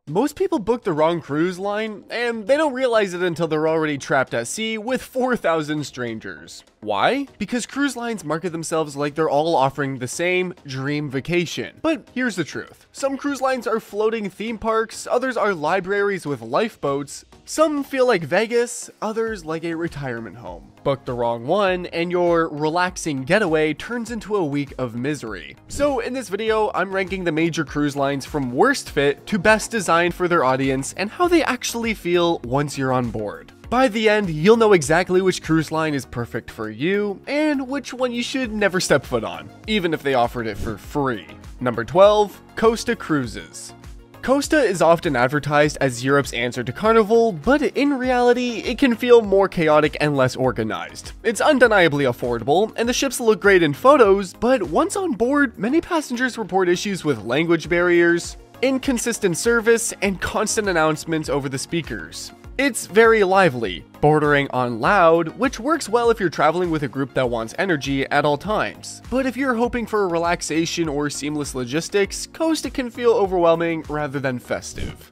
Most people book the wrong cruise line, and they don't realize it until they're already trapped at sea with 4,000 strangers. Why? Because cruise lines market themselves like they're all offering the same dream vacation. But here's the truth. Some cruise lines are floating theme parks, others are libraries with lifeboats, some feel like Vegas, others like a retirement home. Book the wrong one, and your relaxing getaway turns into a week of misery. So in this video, I'm ranking the major cruise lines from worst fit to best design for their audience and how they actually feel once you're on board. By the end, you'll know exactly which cruise line is perfect for you and which one you should never step foot on, even if they offered it for free. Number 12, Costa Cruises. Costa is often advertised as Europe's answer to Carnival, but in reality, it can feel more chaotic and less organized. It's undeniably affordable, and the ships look great in photos, but once on board, many passengers report issues with language barriers, inconsistent service, and constant announcements over the speakers. It's very lively, bordering on loud, which works well if you're traveling with a group that wants energy at all times. But if you're hoping for relaxation or seamless logistics, Costa can feel overwhelming rather than festive.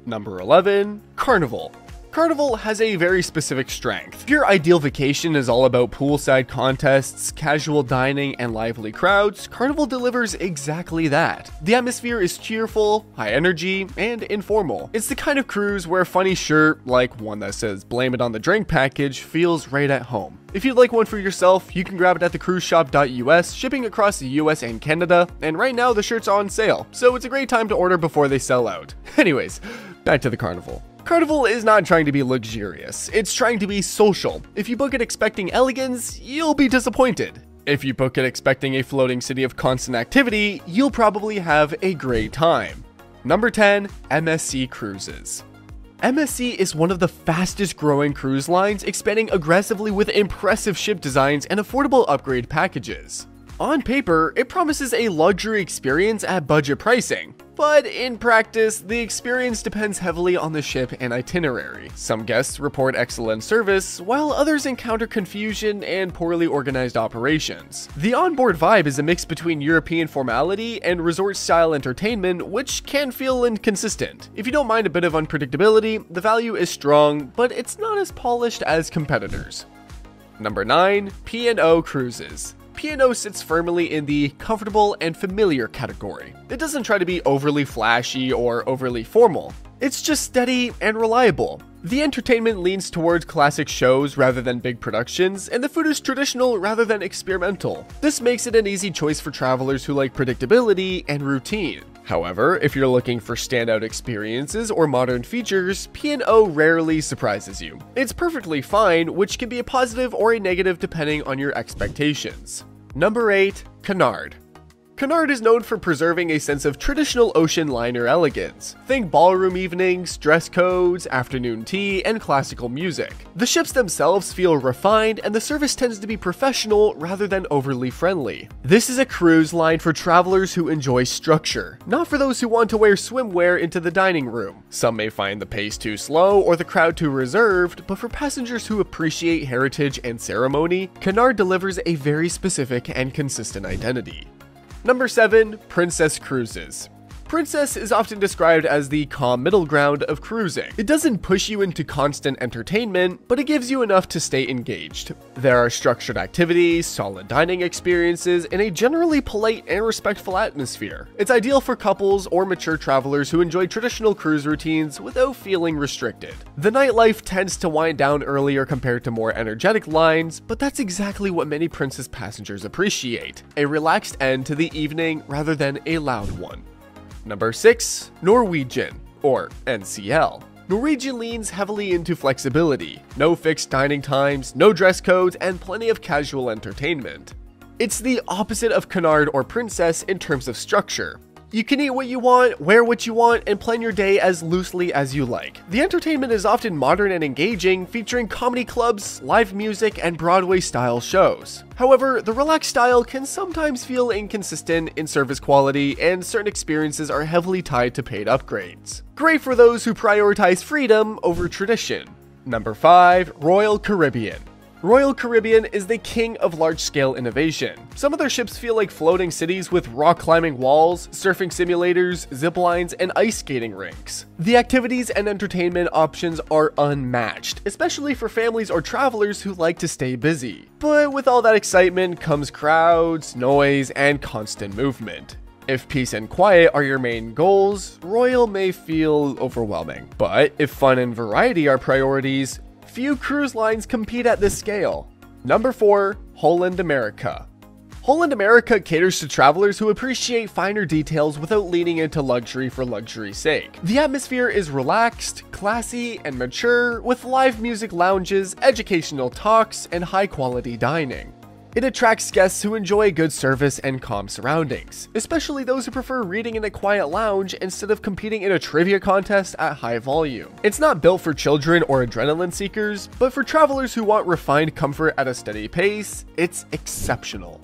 Number 11, Carnival. Carnival has a very specific strength. If your ideal vacation is all about poolside contests, casual dining, and lively crowds, Carnival delivers exactly that. The atmosphere is cheerful, high energy, and informal. It's the kind of cruise where a funny shirt, like one that says "blame it on the drink" package, feels right at home. If you'd like one for yourself, you can grab it at the cruiseshop.us, shipping across the US and Canada, and right now the shirt's on sale, so it's a great time to order before they sell out. Anyways, back to the Carnival. Carnival is not trying to be luxurious, it's trying to be social. If you book it expecting elegance, you'll be disappointed. If you book it expecting a floating city of constant activity, you'll probably have a great time. Number 10, MSC Cruises. MSC is one of the fastest growing cruise lines, expanding aggressively with impressive ship designs and affordable upgrade packages. On paper, it promises a luxury experience at budget pricing, but in practice, the experience depends heavily on the ship and itinerary. Some guests report excellent service, while others encounter confusion and poorly organized operations. The onboard vibe is a mix between European formality and resort-style entertainment, which can feel inconsistent. If you don't mind a bit of unpredictability, the value is strong, but it's not as polished as competitors. Number 9, P&O Cruises. P&O sits firmly in the comfortable and familiar category. It doesn't try to be overly flashy or overly formal. It's just steady and reliable. The entertainment leans towards classic shows rather than big productions, and the food is traditional rather than experimental. This makes it an easy choice for travelers who like predictability and routine. However, if you're looking for standout experiences or modern features, P&O rarely surprises you. It's perfectly fine, which can be a positive or a negative depending on your expectations. Number 8, Cunard. Cunard is known for preserving a sense of traditional ocean liner elegance. Think ballroom evenings, dress codes, afternoon tea, and classical music. The ships themselves feel refined, and the service tends to be professional rather than overly friendly. This is a cruise line for travelers who enjoy structure, not for those who want to wear swimwear into the dining room. Some may find the pace too slow or the crowd too reserved, but for passengers who appreciate heritage and ceremony, Cunard delivers a very specific and consistent identity. Number 7, Princess Cruises. Princess is often described as the calm middle ground of cruising. It doesn't push you into constant entertainment, but it gives you enough to stay engaged. There are structured activities, solid dining experiences, and a generally polite and respectful atmosphere. It's ideal for couples or mature travelers who enjoy traditional cruise routines without feeling restricted. The nightlife tends to wind down earlier compared to more energetic lines, but that's exactly what many Princess passengers appreciate: a relaxed end to the evening rather than a loud one. Number 6, Norwegian, or NCL. Norwegian leans heavily into flexibility, no fixed dining times, no dress codes, and plenty of casual entertainment. It's the opposite of Cunard or Princess in terms of structure. You can eat what you want, wear what you want, and plan your day as loosely as you like. The entertainment is often modern and engaging, featuring comedy clubs, live music, and Broadway-style shows. However, the relaxed style can sometimes feel inconsistent in service quality, and certain experiences are heavily tied to paid upgrades. Great for those who prioritize freedom over tradition. Number 5, Royal Caribbean. Royal Caribbean is the king of large-scale innovation. Some of their ships feel like floating cities with rock-climbing walls, surfing simulators, zip lines, and ice skating rinks. The activities and entertainment options are unmatched, especially for families or travelers who like to stay busy. But with all that excitement comes crowds, noise, and constant movement. If peace and quiet are your main goals, Royal may feel overwhelming. But if fun and variety are priorities, few cruise lines compete at this scale. Number 4, Holland America. Holland America caters to travelers who appreciate finer details without leaning into luxury for luxury's sake. The atmosphere is relaxed, classy, and mature, with live music lounges, educational talks, and high-quality dining. It attracts guests who enjoy good service and calm surroundings, especially those who prefer reading in a quiet lounge instead of competing in a trivia contest at high volume. It's not built for children or adrenaline seekers, but for travelers who want refined comfort at a steady pace, it's exceptional.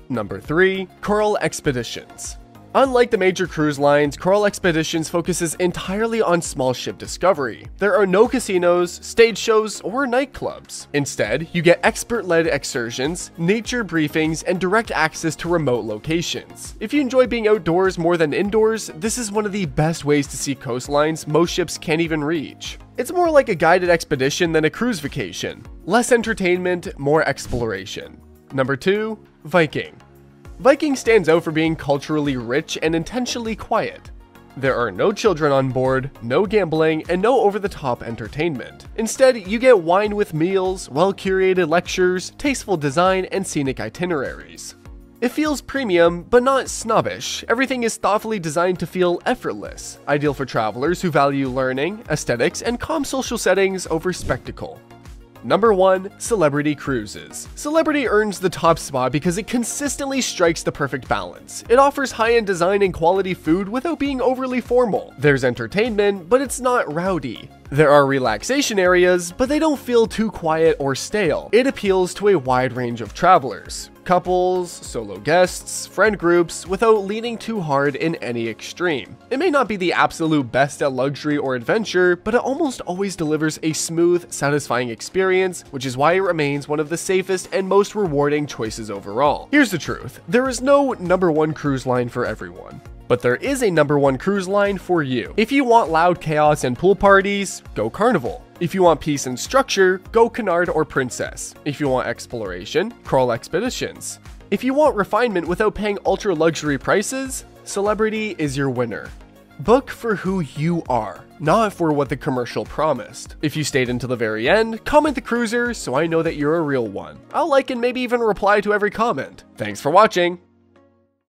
Number 3, Coral Expeditions. Unlike the major cruise lines, Coral Expeditions focuses entirely on small ship discovery. There are no casinos, stage shows, or nightclubs. Instead, you get expert-led excursions, nature briefings, and direct access to remote locations. If you enjoy being outdoors more than indoors, this is one of the best ways to see coastlines most ships can't even reach. It's more like a guided expedition than a cruise vacation. Less entertainment, more exploration. Number 2, Viking. Viking stands out for being culturally rich and intentionally quiet. There are no children on board, no gambling, and no over-the-top entertainment. Instead, you get wine with meals, well-curated lectures, tasteful design, and scenic itineraries. It feels premium, but not snobbish. Everything is thoughtfully designed to feel effortless, ideal for travelers who value learning, aesthetics, and calm social settings over spectacle. Number 1, Celebrity Cruises. Celebrity earns the top spot because it consistently strikes the perfect balance. It offers high-end design and quality food without being overly formal. There's entertainment, but it's not rowdy. There are relaxation areas, but they don't feel too quiet or stale. It appeals to a wide range of travelers. Couples, solo guests, friend groups, without leaning too hard in any extreme. It may not be the absolute best at luxury or adventure, but it almost always delivers a smooth, satisfying experience, which is why it remains one of the safest and most rewarding choices overall. Here's the truth, there is no number 1 cruise line for everyone. But there is a number 1 cruise line for you. If you want loud chaos and pool parties, go Carnival. If you want peace and structure, go Cunard or Princess. If you want exploration, Coral Expeditions. If you want refinement without paying ultra luxury prices, Celebrity is your winner. Book for who you are, not for what the commercial promised. If you stayed until the very end, comment the cruiser so I know that you're a real one. I'll like and maybe even reply to every comment. Thanks for watching.